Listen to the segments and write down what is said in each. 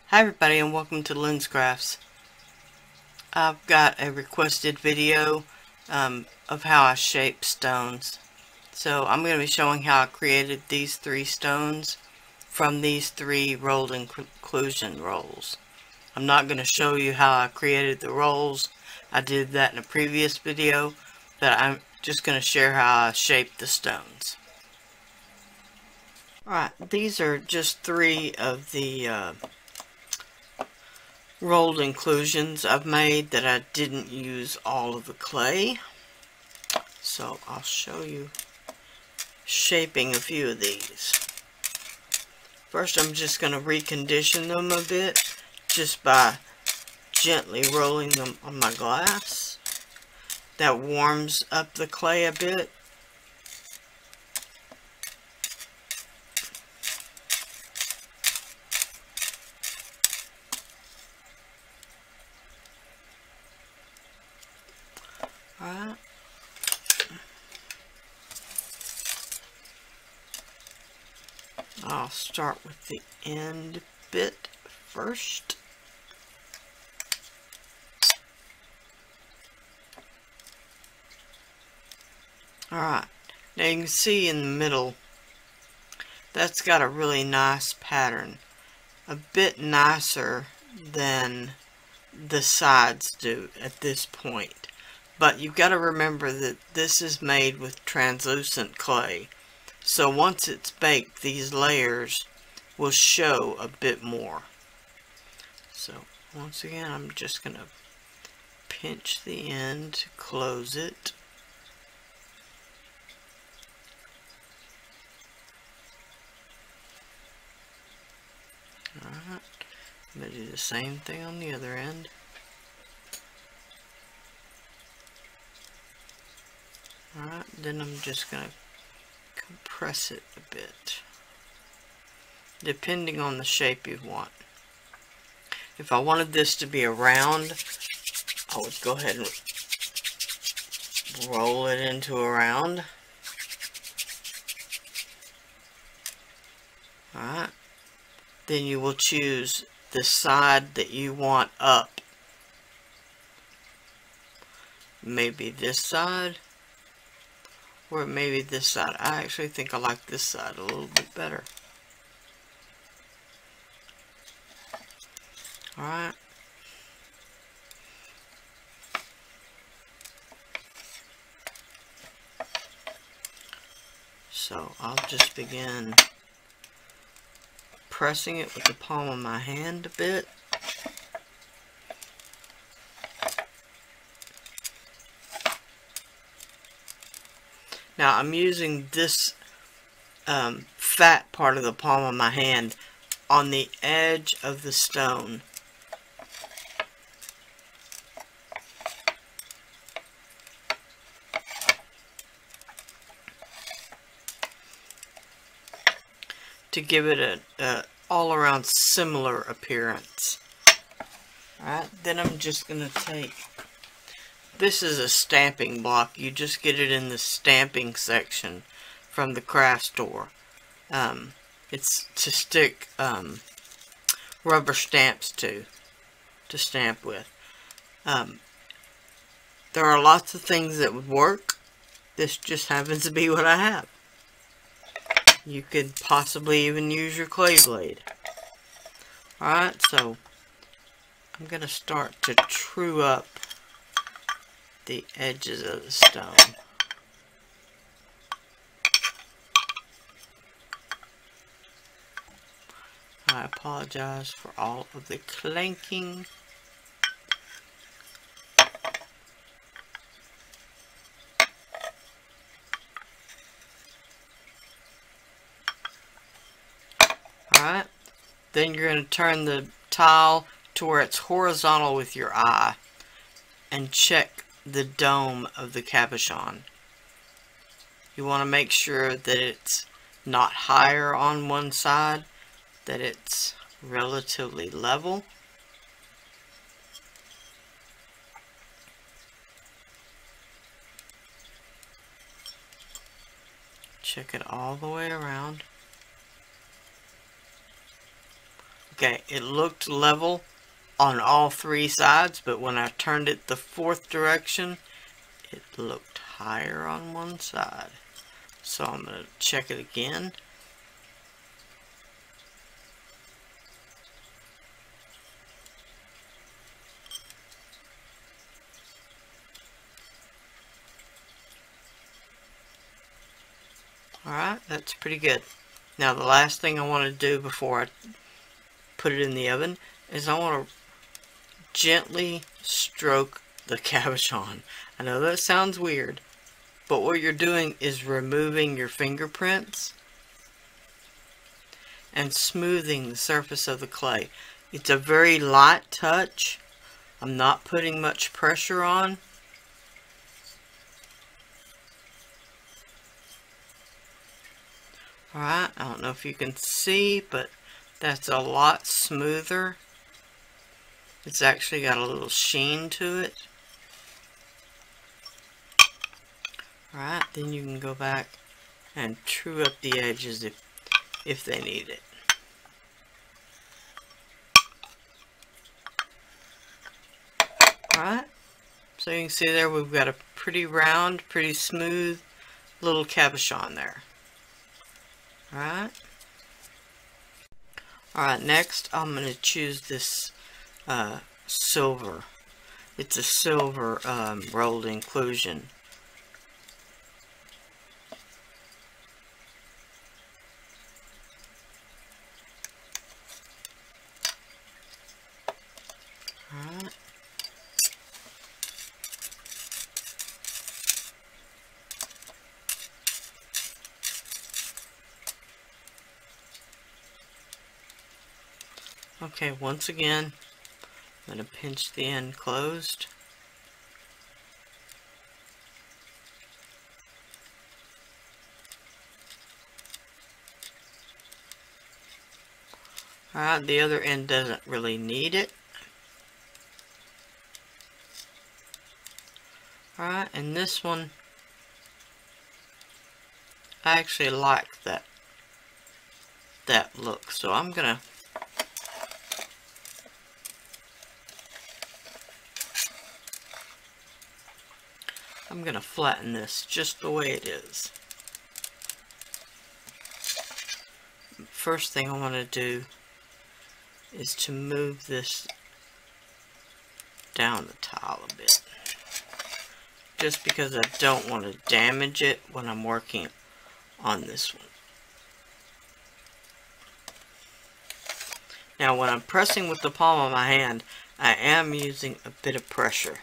Hi everybody and welcome to Lyn's Crafts. I've got a requested video of how I shape stones. So I'm going to be showing how I created these three stones from these three rolled inclusion rolls. I'm not going to show you how I created the rolls. I did that in a previous video, but I'm just going to share how I shaped the stones. Alright, these are just three of the rolled inclusions I've made that I didn't use all of the clay. So I'll show you shaping a few of these. First I'm just going to recondition them a bit just by gently rolling them on my glass. That warms up the clay a bit. Alright. I'll start with the end bit first. Alright, now you can see in the middle, that's got a really nice pattern. A bit nicer than the sides do at this point. But you've got to remember that this is made with translucent clay. So once it's baked, these layers will show a bit more. So once again, I'm just going to pinch the end to close it. Alright, I'm going to do the same thing on the other end. Alright, then I'm just going to compress it a bit, depending on the shape you want. If I wanted this to be a round, I would go ahead and roll it into a round. Alright, then you will choose the side that you want up. Maybe this side. Or maybe this side. I actually think I like this side a little bit better. Alright. So I'll just begin pressing it with the palm of my hand a bit. Now I'm using this fat part of the palm of my hand on the edge of the stone. To give it a all-around similar appearance. Alright, then I'm just going to take, this is a stamping block. You just get it in the stamping section from the craft store. It's to stick rubber stamps to stamp with. There are lots of things that would work. This just happens to be what I have. You could possibly even use your clay blade. Alright, so I'm going to start to true up the edges of the stone. I apologize for all of the clanking. Alright, then you're going to turn the tile to where it's horizontal with your eye and check the dome of the cabochon. You want to make sure that it's not higher on one side, that it's relatively level. Check it all the way around. Okay, it looked level on all three sides, but when I turned it the fourth direction, it looked higher on one side. So I'm going to check it again. Alright, that's pretty good. Now the last thing I want to do before I put it in the oven is I want to gently stroke the cabochon. I know that sounds weird, but what you're doing is removing your fingerprints and smoothing the surface of the clay. It's a very light touch. I'm not putting much pressure on. Alright, I don't know if you can see, but that's a lot smoother. It's actually got a little sheen to it. Alright, then you can go back and true up the edges if they need it. Alright, so you can see there we've got a pretty round, pretty smooth little cabochon there. Alright. Alright, next I'm going to choose this silver. It's a silver rolled inclusion. Alright. Okay, once again, I'm going to pinch the end closed. Alright, the other end doesn't really need it. Alright, and this one, I actually like that look, so I'm gonna flatten this just the way it is. First thing I want to do is to move this down the tile a bit, just because I don't want to damage it when I'm working on this one. Now when I'm pressing with the palm of my hand, I am using a bit of pressure.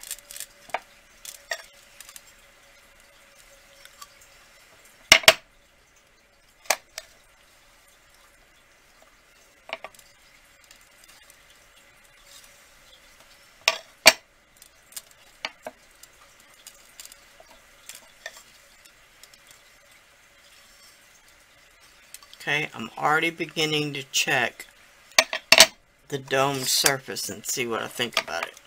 Okay, I'm already beginning to check the domed surface and see what I think about it.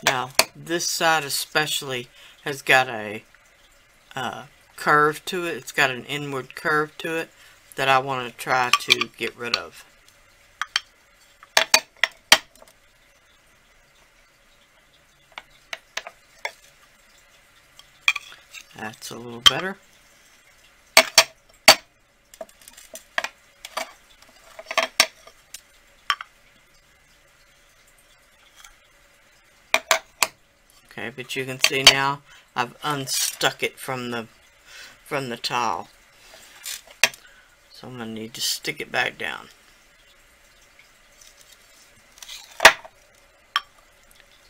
Now, this side especially has got a curve to it. It's got an inward curve to it that I want to try to get rid of. That's a little better. Okay, but you can see now I've unstuck it from the tile. So I'm going to need to stick it back down.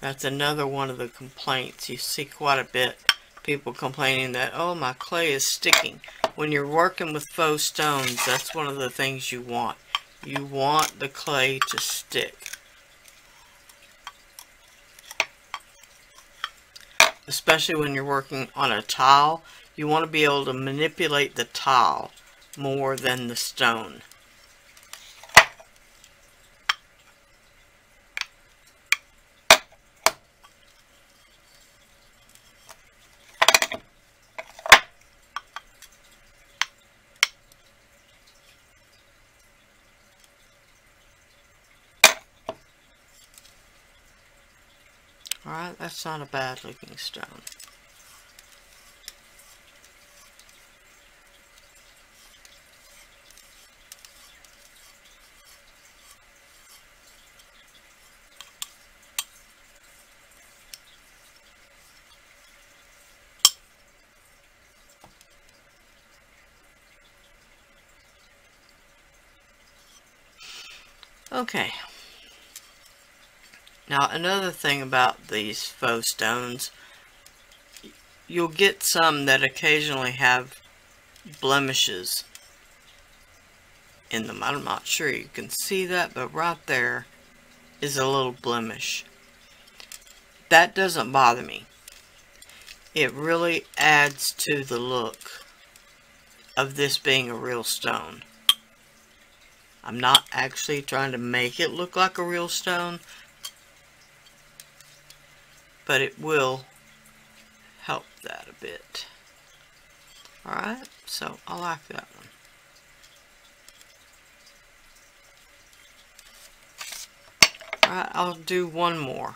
That's another one of the complaints. You see quite a bit. People complaining that, oh, my clay is sticking. When you're working with faux stones, that's one of the things you want. You want the clay to stick. Especially when you're working on a tile, you want to be able to manipulate the tile more than the stone. Alright, that's not a bad looking stone. Okay. Now another thing about these faux stones, you'll get some that occasionally have blemishes in them. I'm not sure you can see that, but right there is a little blemish. That doesn't bother me. It really adds to the look of this being a real stone. I'm not actually trying to make it look like a real stone, but it will help that a bit. Alright, so I like that one. Alright, I'll do one more.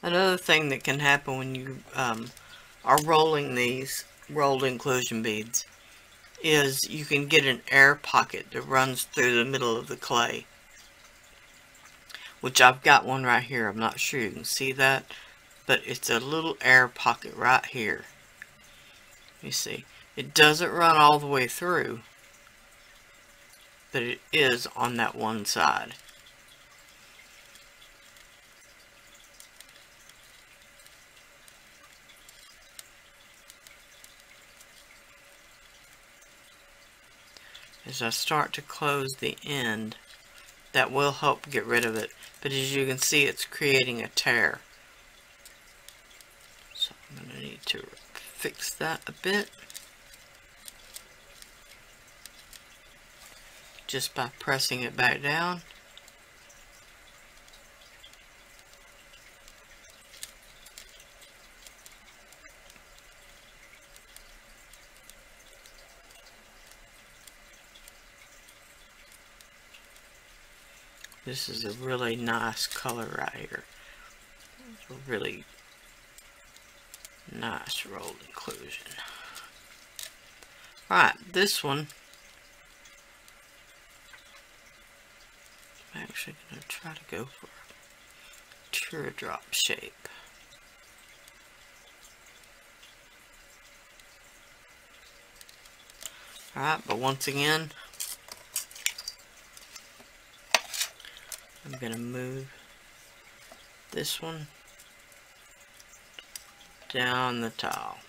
Another thing that can happen when you are rolling these rolled inclusion beads is you can get an air pocket that runs through the middle of the clay. Which I've got one right here. I'm not sure you can see that, but it's a little air pocket right here. You see, it doesn't run all the way through, but it is on that one side. As I start to close the end, that will help get rid of it. But as you can see, it's creating a tear. So I'm going to need to fix that a bit. Just by pressing it back down. This is a really nice color right here. It's a really nice rolled inclusion. Alright, this one, I'm actually going to try to go for a teardrop shape. Alright, but once again, I'm going to move this one down the tile.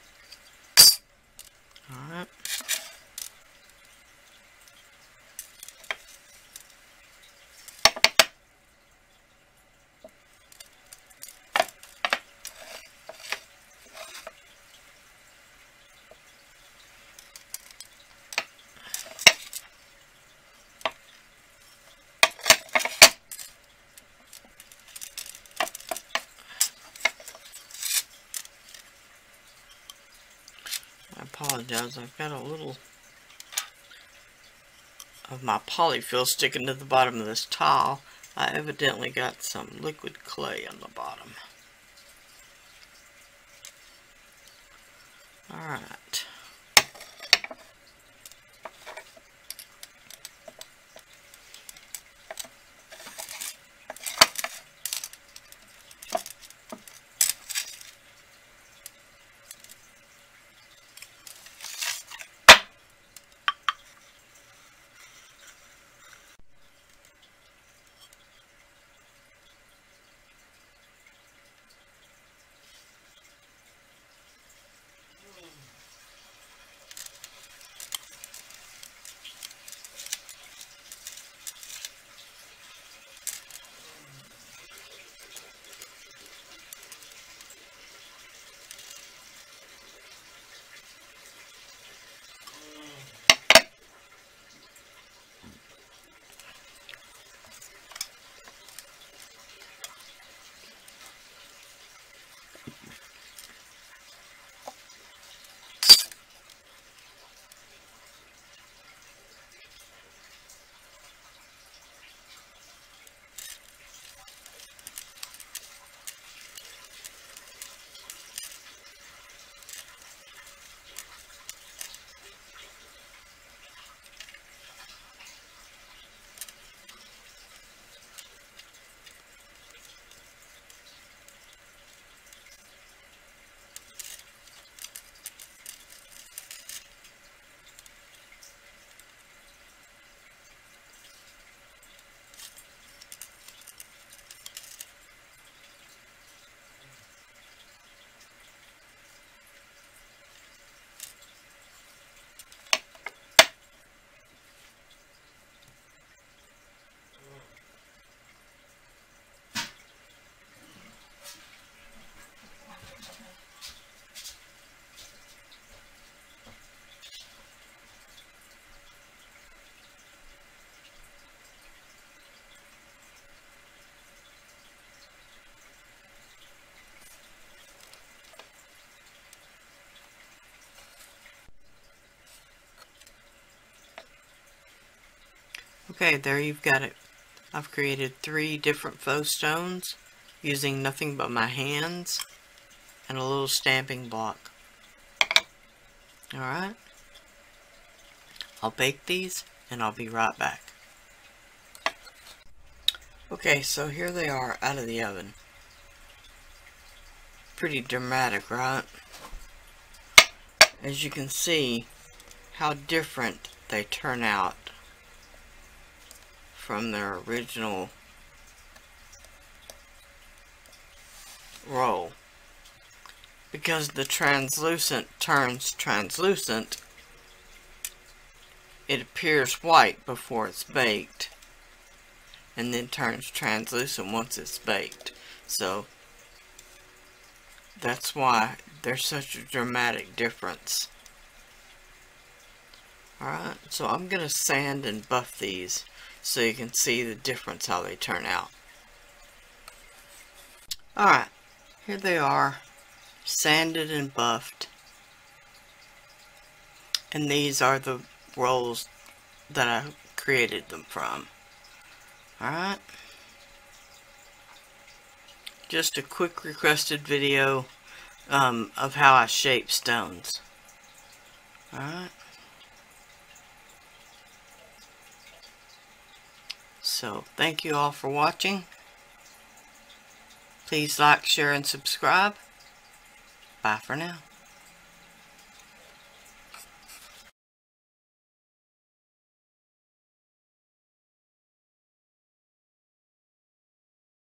Alright. I apologize, I've got a little of my polyfill sticking to the bottom of this tile. I evidently got some liquid clay on the bottom. Alright. Okay, there you've got it. I've created 3 different faux stones using nothing but my hands and a little stamping block. Alright, I'll bake these and I'll be right back. Okay, so here they are out of the oven. Pretty dramatic, right? As you can see how different they turn out from their original roll. Because the translucent turns translucent, it appears white before it's baked and then turns translucent once it's baked. So that's why there's such a dramatic difference. Alright, so I'm going to sand and buff these so you can see the difference how they turn out. Alright, here they are, sanded and buffed. And these are the rolls that I created them from. Alright. Just a quick requested video of how I shape stones. Alright. So, thank you all for watching. Please like, share, and subscribe. Bye for now.